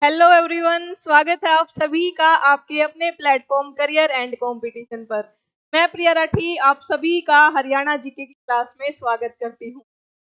Hello everyone, स्वागत है आप सभी का आपके अपने प्लेटफॉर्म करियर एंड कंपटीशन पर। मैं प्रिया राठी आप सभी का हरियाणा जीके की क्लास में स्वागत करती हूँ।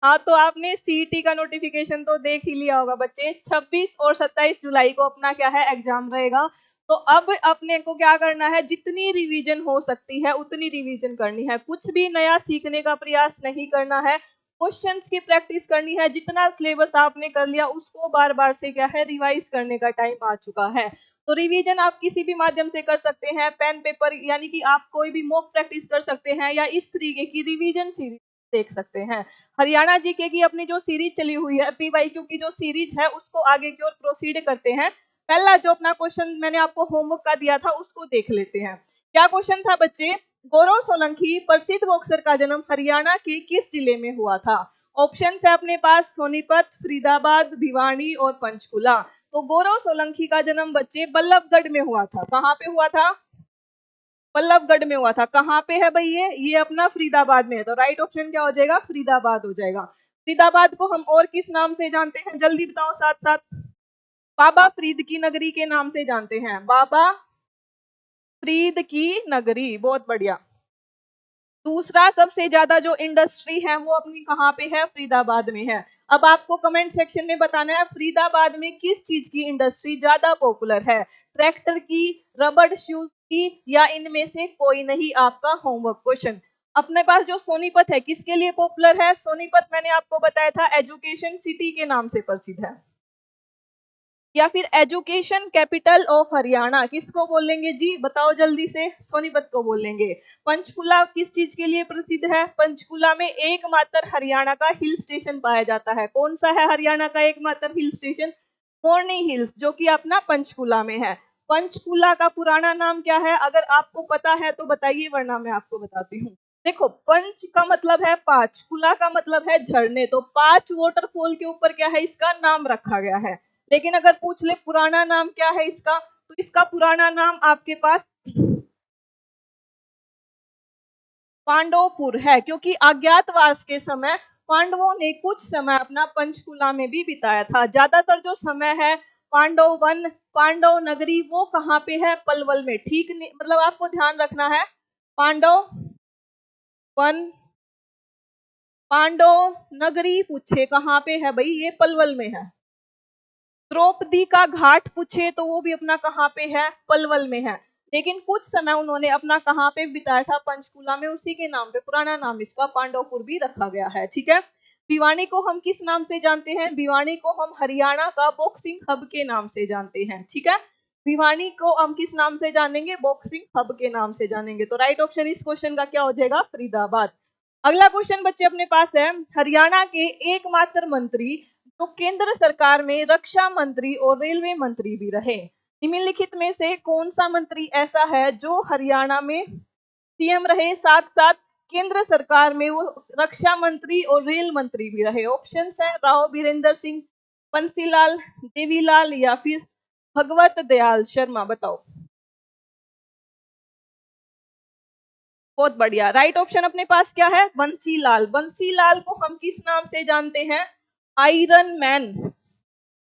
हाँ, तो आपने सीईटी का नोटिफिकेशन तो देख ही लिया होगा बच्चे। 26 और 27 जुलाई को अपना क्या है एग्जाम रहेगा। तो अब अपने को क्या करना है, जितनी रिवीजन हो सकती है उतनी रिवीजन करनी है। कुछ भी नया सीखने का प्रयास नहीं करना है। क्वेश्चंस की प्रैक्टिस करनी है। जितना सिलेबस आपने कर लिया उसको बार बार से क्या है रिवाइज करने का टाइम आ चुका है। तो रिवीजन आप किसी भी माध्यम से कर सकते हैं, पेन पेपर, यानी कि आप कोई भी मॉक प्रैक्टिस कर सकते हैं या इस तरीके की रिवीजन सीरीज देख सकते हैं। हरियाणा जीके की अपनी जो सीरीज चली हुई है, पीवाईक्यू की जो सीरीज है, उसको आगे की ओर प्रोसीड करते हैं। पहला जो अपना क्वेश्चन मैंने आपको होमवर्क का दिया था उसको देख लेते हैं। क्या क्वेश्चन था बच्चे? गौरव सोलंकी प्रसिद्ध बॉक्सर का जन्म हरियाणा के किस जिले में हुआ था? ऑप्शन है अपने पास सोनीपत, फरीदाबाद, भिवानी और पंचकुला। तो गौरव सोलंकी का जन्म बच्चे बल्लभगढ़ में हुआ था। कहाँ पे हुआ था? बल्लभगढ़ में हुआ था। कहाँ पे है भाई? ये अपना फरीदाबाद में है। तो राइट ऑप्शन क्या हो जाएगा? फरीदाबाद हो जाएगा। फरीदाबाद को हम और किस नाम से जानते हैं, जल्दी बताओ साथ साथ। बाबा फरीद की नगरी के नाम से जानते हैं। बाबा फरीद की नगरी, बहुत बढ़िया। दूसरा सबसे ज्यादा जो इंडस्ट्री है वो अपनी कहाँ पे है? फरीदाबाद में है। अब आपको कमेंट सेक्शन में बताना है फरीदाबाद में किस चीज की इंडस्ट्री ज्यादा पॉपुलर है, ट्रैक्टर की, रबड़ शूज की, या इनमें से कोई नहीं। आपका होमवर्क क्वेश्चन। अपने पास जो सोनीपत है किसके लिए पॉपुलर है? सोनीपत मैंने आपको बताया था एजुकेशन सिटी के नाम से प्रसिद्ध है, या फिर एजुकेशन कैपिटल ऑफ हरियाणा किसको बोलेंगे जी? बताओ जल्दी से। सोनीपत को बोलेंगे। पंचकुला किस चीज के लिए प्रसिद्ध है? पंचकुला में एकमात्र हरियाणा का हिल स्टेशन पाया जाता है। कौन सा है हरियाणा का एकमात्र हिल स्टेशन? मोरनी हिल्स, जो कि अपना पंचकुला में है। पंचकुला का पुराना नाम क्या है? अगर आपको पता है तो बताइए, वरना मैं आपको बताती हूँ। देखो, पंच का मतलब है पांच, कुला का मतलब है झरने। तो 5 वाटरफॉल के ऊपर क्या है इसका नाम रखा गया है। लेकिन अगर पूछ ले पुराना नाम क्या है इसका, तो इसका पुराना नाम आपके पास पांडवपुर है, क्योंकि अज्ञातवास के समय पांडवों ने कुछ समय अपना पंचकुला में भी बिताया था। ज्यादातर जो समय है पांडव वन, पांडव नगरी, वो कहाँ पे है? पलवल में। ठीक मतलब आपको ध्यान रखना है। पांडव वन, पांडव नगरी पूछे कहाँ पे है भाई? ये पलवल में है। द्रौपदी का घाट पूछे तो वो भी अपना कहाँ पे है? पलवल में है। लेकिन कुछ समय उन्होंने अपना कहाँ पे बिताया था? पंचकुला में। उसी के नाम पे पुराना नाम इसका पांडवपुर भी रखा गया है। ठीक है। भिवानी को हम किस नाम से जानते हैं? भिवानी को हम हरियाणा का बॉक्सिंग हब के नाम से जानते हैं। ठीक है। भिवानी को हम किस नाम से जानेंगे? बॉक्सिंग हब के नाम से जानेंगे। तो राइट ऑप्शन इस क्वेश्चन का क्या हो जाएगा? फरीदाबाद। अगला क्वेश्चन बच्चे अपने पास है, हरियाणा के एकमात्र मंत्री जो केंद्र सरकार में रक्षा मंत्री और रेलवे मंत्री भी रहे, निम्नलिखित में से कौन सा मंत्री ऐसा है जो हरियाणा में सीएम रहे, साथ साथ केंद्र सरकार में वो रक्षा मंत्री और रेल मंत्री भी रहे? ऑप्शंस है राव बीरेंद्र सिंह, बंसीलाल, देवीलाल, या फिर भगवत दयाल शर्मा। बताओ। बहुत बढ़िया। राइट ऑप्शन अपने पास क्या है? बंसीलाल। बंसीलाल को हम किस नाम से जानते हैं? आयरन मैन,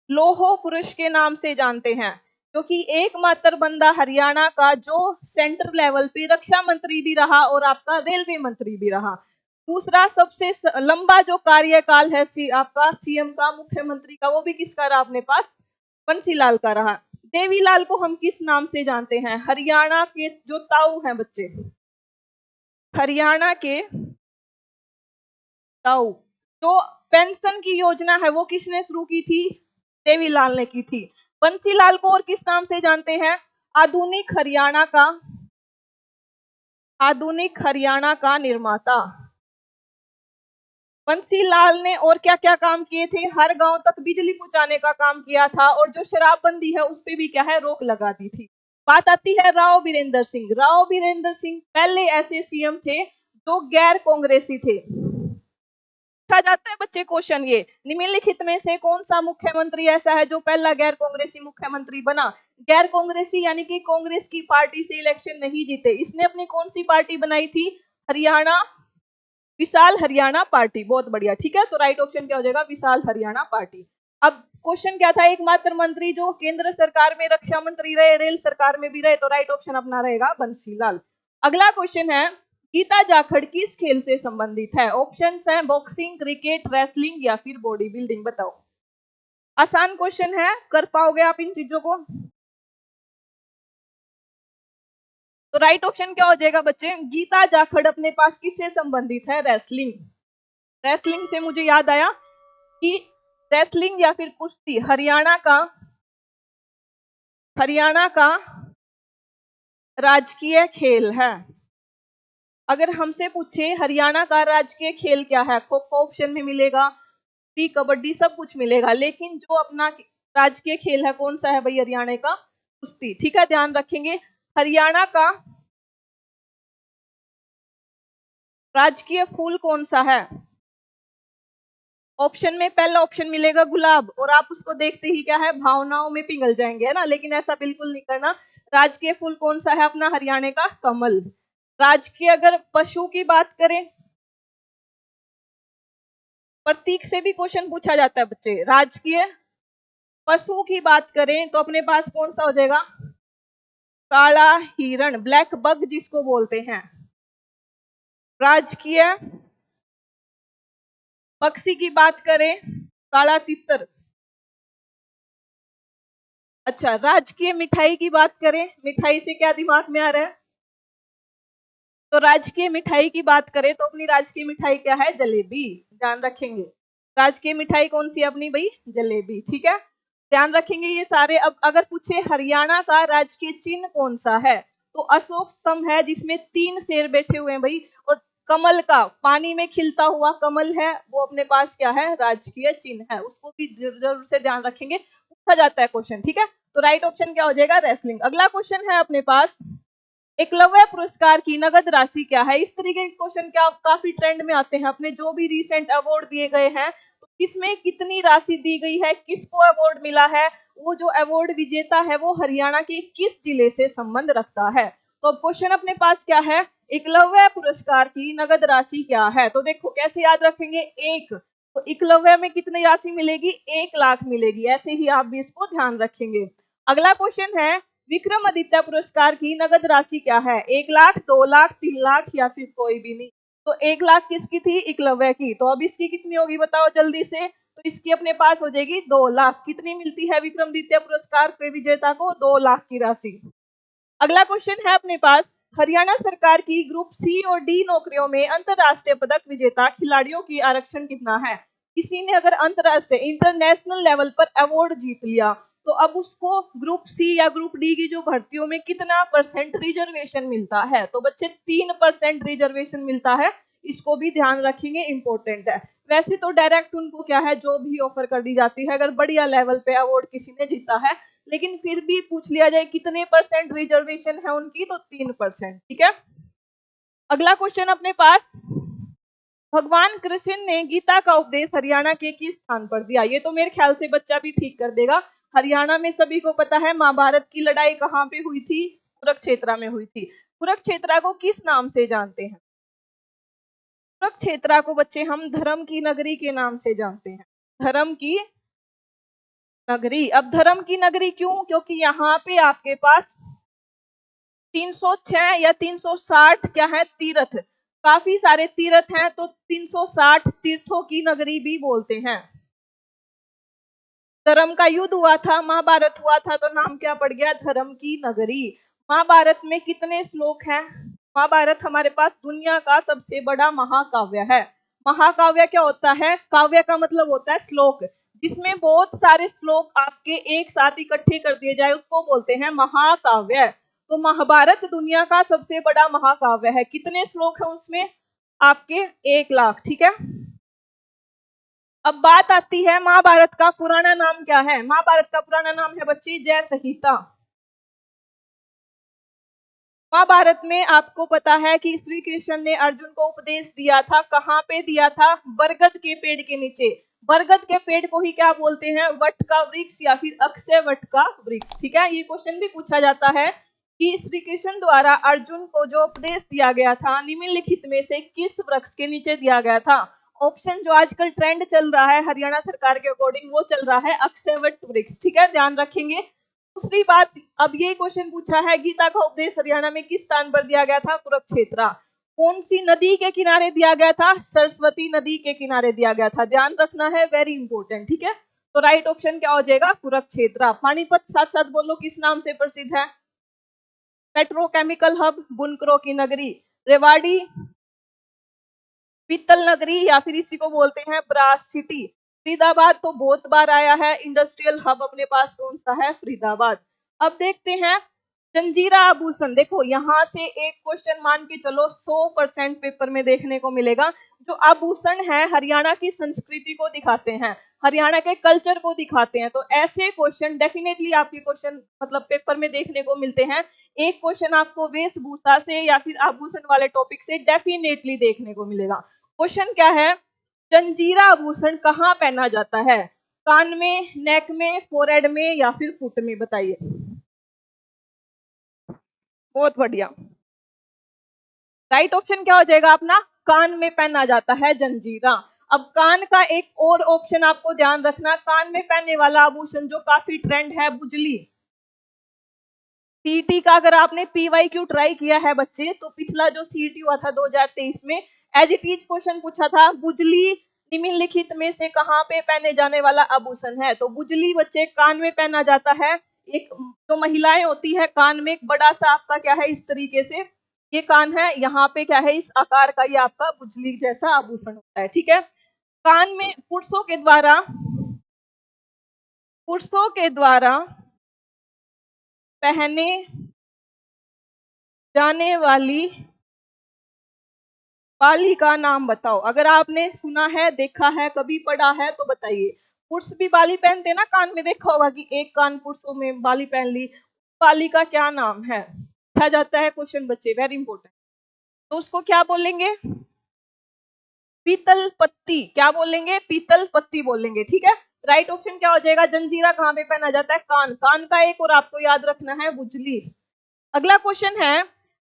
लोहो पुरुष के नाम से जानते हैं, क्योंकि एकमात्र बंदा हरियाणा का जो सेंटर लेवल पे रक्षा मंत्री भी रहा और आपका रेलवे मंत्री भी रहा। दूसरा सबसे लंबा जो कार्यकाल है आपका सीएम का, मुख्यमंत्री का, वो भी किसका रहा अपने पास? बंसीलाल का रहा। देवीलाल को हम किस नाम से जानते हैं? हरियाणा के जो ताऊ हैं बच्चे, हरियाणा के ताऊ, जो पेंशन की योजना है वो किसने शुरू की थी? देवीलाल ने की थी। बंसीलाल को और किस नाम से जानते हैं? आधुनिक हरियाणा का, आधुनिक हरियाणा का निर्माता। बंसीलाल ने और क्या क्या काम किए थे? हर गांव तक बिजली पहुंचाने का काम किया था, और जो शराबबंदी है उस पर भी क्या है रोक लगा दी थी। बात आती है राव बीरेंद्र सिंह। राव बीरेंद्र सिंह पहले ऐसे सीएम थे जो गैर कांग्रेसी थे। पूछा जाता है बच्चे क्वेश्चन ये, निम्नलिखित में से कौन सा मुख्यमंत्री ऐसा है जो पहला गैर कांग्रेसी मुख्यमंत्री बना? गैर कांग्रेसी यानी कि कांग्रेस की पार्टी से इलेक्शन नहीं जीते। इसने अपनी कौन सी पार्टी बनाई थी? हरियाणा विशाल हरियाणा पार्टी। बहुत बढ़िया। ठीक है। तो राइट ऑप्शन क्या हो जाएगा? विशाल हरियाणा पार्टी। अब क्वेश्चन क्या था, एकमात्र मंत्री जो केंद्र सरकार में रक्षा मंत्री रहे, रेल सरकार में भी रहे, तो राइट ऑप्शन अपना रहेगा बंसीलाल। अगला क्वेश्चन है, गीता जाखड़ किस खेल से संबंधित है? ऑप्शंस हैं बॉक्सिंग, क्रिकेट, रेसलिंग या फिर बॉडी बिल्डिंग। बताओ, आसान क्वेश्चन है, कर पाओगे आप इन चीजों को? तो राइट ऑप्शन क्या हो जाएगा बच्चे? गीता जाखड़ अपने पास किससे संबंधित है? रेसलिंग। रेसलिंग से मुझे याद आया कि रेसलिंग या फिर कुश्ती हरियाणा का राजकीय खेल है। अगर हमसे पूछे हरियाणा का राजकीय खेल क्या है, खो खो ऑप्शन में मिलेगा, कबड्डी, सब कुछ मिलेगा, लेकिन जो अपना राजकीय खेल है कौन सा है भाई? हरियाणा का कुश्ती। ठीक है, ध्यान रखेंगे। हरियाणा का राजकीय फूल कौन सा है? ऑप्शन में पहला ऑप्शन मिलेगा गुलाब, और आप उसको देखते ही क्या है, भावनाओं में पिघल जाएंगे, है ना। लेकिन ऐसा बिल्कुल नहीं करना। राजकीय फूल कौन सा है अपना? हरियाणा का कमल। राजकीय अगर पशु की बात करें, प्रतीक से भी क्वेश्चन पूछा जाता है बच्चे। राजकीय पशु की बात करें तो अपने पास कौन सा हो जाएगा? काला हिरण, ब्लैक बग जिसको बोलते हैं। राजकीय पक्षी की बात करें, काला तितर। अच्छा, राजकीय मिठाई की बात करें, मिठाई से क्या दिमाग में आ रहा है? तो राजकीय मिठाई की बात करें तो अपनी राजकीय मिठाई क्या है? जलेबी। ध्यान रखेंगे, राजकीय मिठाई कौन सी है अपनी भाई? जलेबी। ठीक है, ध्यान रखेंगे ये सारे। अब अगर पूछे हरियाणा का राजकीय चिन्ह कौन सा है, तो अशोक स्तंभ है जिसमें 3 शेर बैठे हुए हैं भाई, और कमल का पानी में खिलता हुआ कमल है, वो अपने पास क्या है? राजकीय चिन्ह है। उसको भी जरूर से ध्यान रखेंगे, पूछा जाता है क्वेश्चन। ठीक है, तो राइट ऑप्शन क्या हो जाएगा? रेसलिंग। अगला क्वेश्चन है अपने पास, एकलव्य पुरस्कार की नगद राशि क्या है? इस तरीके के क्वेश्चन क्या काफी ट्रेंड में आते हैं। अपने जो भी रिसेंट अवार्ड दिए गए हैं, तो किसमें कितनी राशि दी गई है, किसको अवार्ड मिला है, वो जो अवार्ड विजेता है वो हरियाणा के किस जिले से संबंध रखता है? तो अब क्वेश्चन अपने पास क्या है, एकलव्य पुरस्कार की नगद राशि क्या है? तो देखो कैसे याद रखेंगे, एक, तो एकलव्य में कितनी राशि मिलेगी? 1 लाख मिलेगी। ऐसे ही आप भी इसको ध्यान रखेंगे। अगला क्वेश्चन है, विक्रमादित्य पुरस्कार की नगद राशि क्या है? 1 लाख, 2 लाख, 3 लाख या फिर कोई भी नहीं? तो 1 लाख किसकी थी? एकलव्य की। तो अब इसकी कितनी होगी बताओ जल्दी से? तो इसकी अपने पास हो जाएगी 2 लाख। कितनी मिलती है विक्रमादित्य पुरस्कार के विजेता को? 2 लाख की राशि। अगला क्वेश्चन है अपने पास, हरियाणा सरकार की ग्रुप सी और डी नौकरियों में अंतरराष्ट्रीय पदक विजेता खिलाड़ियों की आरक्षण कितना है? किसी ने अगर अंतरराष्ट्रीय इंटरनेशनल लेवल पर अवार्ड जीत लिया, तो अब उसको ग्रुप सी या ग्रुप डी की जो भर्तियों में कितना परसेंट रिजर्वेशन मिलता है? तो बच्चे 3% रिजर्वेशन मिलता है। इसको भी ध्यान रखेंगे, इंपॉर्टेंट है। वैसे तो डायरेक्ट उनको क्या है, जो भी ऑफर कर दी जाती है अगर बढ़िया लेवल पे अवार्ड किसी ने जीता है, लेकिन फिर भी पूछ लिया जाए कितने परसेंट रिजर्वेशन है उनकी, तो 3%। ठीक है, अगला क्वेश्चन अपने पास, भगवान कृष्ण ने गीता का उपदेश हरियाणा के किस स्थान पर दिया? ये तो मेरे ख्याल से बच्चा भी ठीक कर देगा। हरियाणा में सभी को पता है महाभारत की लड़ाई कहाँ पे हुई थी? कुरुक्षेत्र में हुई थी। कुरुक्षेत्र को किस नाम से जानते हैं? कुरुक्षेत्र को बच्चे हम धर्म की नगरी के नाम से जानते हैं। धर्म की नगरी। अब धर्म की नगरी क्यों? क्योंकि यहाँ पे आपके पास 306 या 360 क्या है? तीर्थ, काफी सारे तीर्थ हैं, तो 360 तीर्थों की नगरी भी बोलते हैं। धर्म का युद्ध हुआ था, महाभारत हुआ था, तो नाम क्या पड़ गया? धर्म की नगरी। महाभारत में कितने श्लोक हैं? महाभारत हमारे पास दुनिया का सबसे बड़ा महाकाव्य है। महाकाव्य क्या होता है? काव्य का मतलब होता है श्लोक, जिसमें बहुत सारे श्लोक आपके एक साथ इकट्ठे कर दिए जाए उसको बोलते हैं महाकाव्य। तो महाभारत दुनिया का सबसे बड़ा महाकाव्य है। कितने श्लोक है उसमें? आपके 1 लाख। ठीक है, अब बात आती है महाभारत का पुराना नाम क्या है? महाभारत का पुराना नाम है बच्ची जय संहिता। महाभारत में आपको पता है कि श्री कृष्ण ने अर्जुन को उपदेश दिया था, कहाँ पे दिया था? बरगद के पेड़ के नीचे। बरगद के पेड़ को ही क्या बोलते हैं? वट का वृक्ष या फिर अक्षय वट का वृक्ष। ठीक है, ये क्वेश्चन भी पूछा जाता है कि श्री कृष्ण द्वारा अर्जुन को जो उपदेश दिया गया था निम्नलिखित में से किस वृक्ष के नीचे दिया गया था? ऑप्शन जो आजकल ट्रेंड चल रहा है हरियाणा सरकार के अकॉर्डिंग वो चल रहा है अक्षयवट वृक्ष, ठीक है, ध्यान रखेंगे। दूसरी बात, अब ये क्वेश्चन पूछा है गीता का उपदेश हरियाणा में किस स्थान पर दिया गया था? कुरुक्षेत्र। कौन सी नदी के किनारे दिया गया था? सरस्वती नदी के किनारे दिया गया था, ध्यान रखना है, वेरी इंपॉर्टेंट, ठीक है। तो राइट ऑप्शन क्या हो जाएगा? कुरुक्षेत्र। पानीपत साथ साथ बोलो किस नाम से प्रसिद्ध है? पेट्रोकेमिकल हब, बुनकरों की नगरी, रेवाड़ी, पीतल नगरी, या फिर इसी को बोलते हैं ब्रास सिटी। फरीदाबाद तो बहुत बार आया है, इंडस्ट्रियल हब अपने पास कौन सा है? फरीदाबाद। अब देखते हैं जंजीरा आभूषण। देखो यहाँ से एक क्वेश्चन मान के चलो 100% पेपर में देखने को मिलेगा। जो आभूषण है हरियाणा की संस्कृति को दिखाते हैं, हरियाणा के कल्चर को दिखाते हैं, तो ऐसे क्वेश्चन डेफिनेटली आपके क्वेश्चन मतलब पेपर में देखने को मिलते हैं। एक क्वेश्चन आपको वेशभूषा से या फिर आभूषण वाले टॉपिक से डेफिनेटली देखने को मिलेगा। क्वेश्चन क्या है? जंजीरा आभूषण कहाँ पहना जाता है? कान में, नेक में, फोरहेड में, या फिर फुट में? बताइए। बहुत बढ़िया। राइट ऑप्शन क्या हो जाएगा अपना? कान में पहना जाता है जंजीरा। अब कान का एक और ऑप्शन आपको ध्यान रखना, कान में पहनने वाला आभूषण जो काफी ट्रेंड है, बुजली। सीईटी का अगर आपने पीवाईक्यू ट्राई किया है बच्चे, तो पिछला जो सीईटी हुआ था 2023 में एज इट इज क्वेश्चन पूछा था, बुजली निम्नलिखित में से कहां पे पहने जाने वाला आभूषण है? तो बुजली बच्चे कान में पहना जाता है। एक जो महिलाएं होती है, कान में एक बड़ा सा आपका क्या है, इस तरीके से ये कान है, यहाँ पे क्या है, इस आकार का ये आपका बुजली जैसा आभूषण होता है, ठीक है। कान में पुरुषों के द्वारा पहने जाने वाली बाली का नाम बताओ। अगर आपने सुना है, देखा है, कभी पढ़ा है तो बताइए। पुरुष भी बाली पहनते ना कान में, देखा होगा कि एक कान पुरुषों में बाली पहन ली, बाली का क्या नाम है? पूछा जाता है क्वेश्चन बच्चे, वेरी इंपॉर्टेंट। तो उसको क्या बोलेंगे? पीतल पत्ती। क्या बोलेंगे? पीतल पत्ती बोलेंगे, ठीक है। राइट ऑप्शन क्या हो जाएगा? जंजीरा कहाँ पे पहना जाता है? कान। कान का एक और आपको याद रखना है, बुजली। अगला क्वेश्चन है,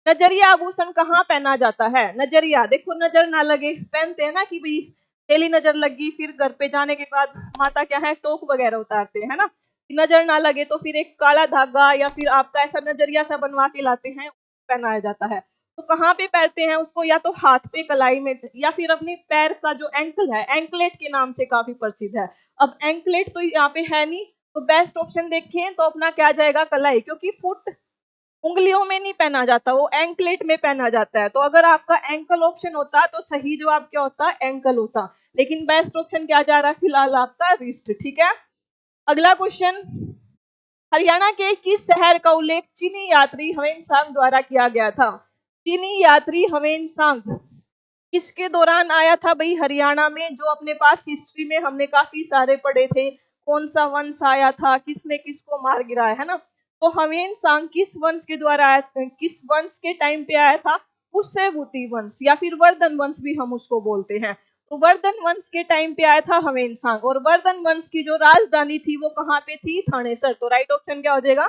नजरिया आभूषण कहाँ पहना जाता है? नजरिया, देखो नजर ना लगे पहनते हैं ना कि भाई पहली नजर लगी, फिर घर पे जाने के बाद माता क्या है, टोक वगैरह उतारते हैं ना, नजर ना लगे तो फिर एक काला धागा या फिर आपका ऐसा नजरिया सा बनवा के लाते हैं, पहनाया जाता है। तो कहाँ पे पहनते हैं उसको? या तो हाथ पे कलाई में, या फिर अपने पैर का जो एंकल है, एंकलेट के नाम से काफी प्रसिद्ध है। अब एंकलेट तो यहाँ पे है नहीं, तो बेस्ट ऑप्शन देखें तो अपना क्या जाएगा? कलाई, क्योंकि फुट उंगलियों में नहीं पहना जाता, वो एंकलेट में पहना जाता है। तो अगर आपका एंकल ऑप्शन होता तो सही जवाब क्या होता? एंकल होता। लेकिन बेस्ट ऑप्शन क्या जा रहा है फिलहाल? आपका रिस्ट, ठीक है। अगला क्वेश्चन, हरियाणा के किस शहर का उल्लेख चीनी यात्री ह्वेनसांग द्वारा किया गया था? चीनी यात्री ह्वेनसांग किसके दौरान आया था भाई हरियाणा में? जो अपने पास हिस्ट्री में हमने काफी सारे पढ़े थे, कौन सा वंश आया था, किसने किसको मार गिराया, है ना। तो ह्वेनसांग किस वंश के द्वारा आया, किस वंश के टाइम पे आया था? पुष्यभूति वंश, या फिर वर्धन वंश भी हम उसको बोलते हैं। तो वर्धन वंश के टाइम पे आया था ह्वेनसांग, और वर्धन वंश की जो राजधानी थी वो कहाँ पे थी? थानेसर। तो राइट ऑप्शन क्या हो जाएगा?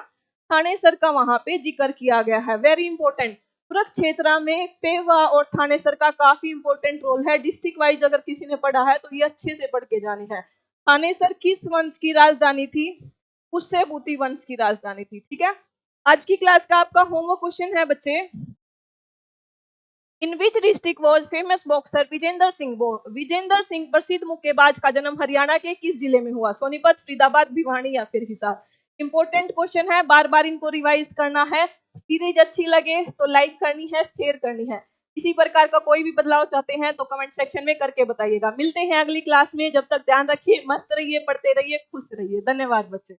थानेसर का वहां पे जिक्र किया गया है, वेरी इंपॉर्टेंट। कुरुक्षेत्र में पेवा और थानेसर का काफी इंपॉर्टेंट रोल है। डिस्ट्रिक्ट वाइज अगर किसी ने पढ़ा है तो ये अच्छे से पढ़ के जानी है। थानेसर किस वंश की राजधानी थी? पुष्यभूति वंश की राजधानी थी, ठीक है। आज की क्लास का आपका होमवर्क क्वेश्चन है बच्चे, in which district was famous boxer Vijender Singh born? Vijender Singh प्रसिद्ध मुक्केबाज का जन्म हरियाणा के किस जिले में हुआ? सोनीपत, फरीदाबाद, भिवानी, या फिर हिसार? इंपॉर्टेंट क्वेश्चन है, बार बार इनको रिवाइज करना है। सीरीज अच्छी लगे तो लाइक करनी है, शेयर करनी है। इसी प्रकार का कोई भी बदलाव चाहते हैं तो कमेंट सेक्शन में करके बताइएगा। मिलते हैं अगली क्लास में, जब तक ध्यान रखिए, मस्त रहिए, पढ़ते रहिए, खुश रहिए। धन्यवाद बच्चे।